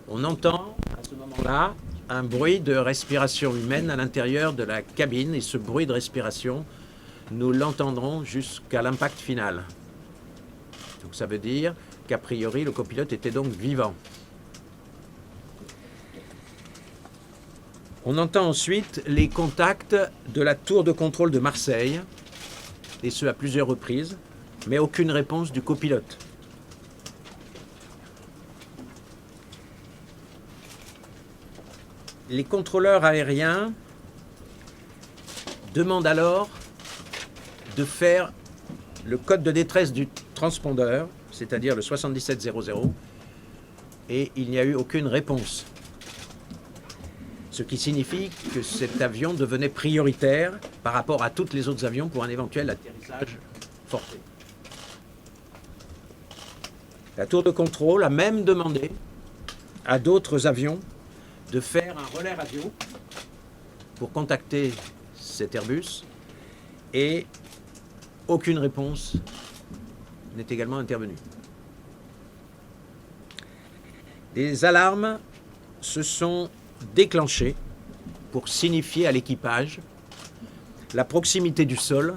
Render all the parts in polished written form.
On entend à ce moment-là un bruit de respiration humaine à l'intérieur de la cabine et ce bruit de respiration, nous l'entendrons jusqu'à l'impact final. Donc ça veut dire qu'a priori le copilote était donc vivant. On entend ensuite les contacts de la tour de contrôle de Marseille, et ce à plusieurs reprises, mais aucune réponse du copilote. Les contrôleurs aériens demandent alors de faire le code de détresse du transpondeur, c'est-à-dire le 7700, et il n'y a eu aucune réponse. Ce qui signifie que cet avion devenait prioritaire par rapport à tous les autres avions pour un éventuel atterrissage forcé. La tour de contrôle a même demandé à d'autres avions de faire un relais radio pour contacter cet Airbus et aucune réponse n'est également intervenue. Des alarmes se sont déclenchées pour signifier à l'équipage la proximité du sol.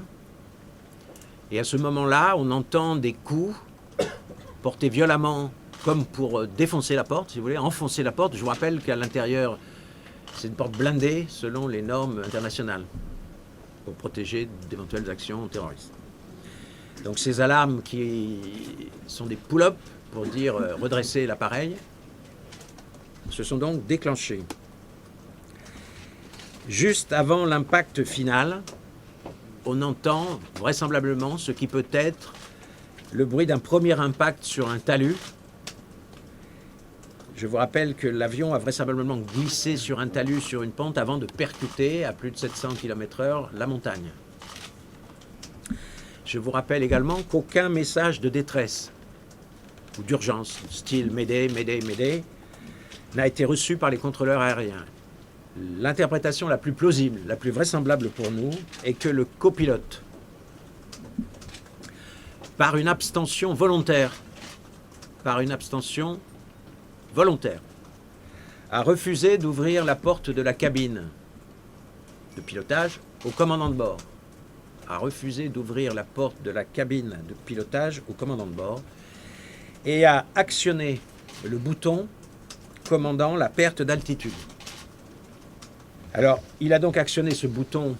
Et à ce moment-là, on entend des coups portés violemment comme pour défoncer la porte, si vous voulez, enfoncer la porte. Je vous rappelle qu'à l'intérieur, c'est une porte blindée selon les normes internationales pour protéger d'éventuelles actions terroristes. Donc ces alarmes qui sont des pull-ups pour dire redresser l'appareil se sont donc déclenchées. Juste avant l'impact final, on entend vraisemblablement ce qui peut être le bruit d'un premier impact sur un talus. Je vous rappelle que l'avion a vraisemblablement glissé sur un talus, sur une pente, avant de percuter à plus de 700 km/h la montagne. Je vous rappelle également qu'aucun message de détresse ou d'urgence, style Mayday, Mayday, Mayday, n'a été reçu par les contrôleurs aériens. L'interprétation la plus plausible, la plus vraisemblable pour nous, est que le copilote, par une abstention volontaire, a refusé d'ouvrir la porte de la cabine de pilotage au commandant de bord. Et a actionné le bouton commandant la perte d'altitude. Alors, il a donc actionné ce bouton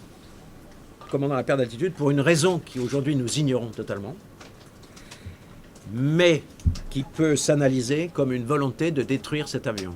commandant la perte d'altitude pour une raison qui aujourd'hui nous ignorons totalement, mais qui peut s'analyser comme une volonté de détruire cet avion.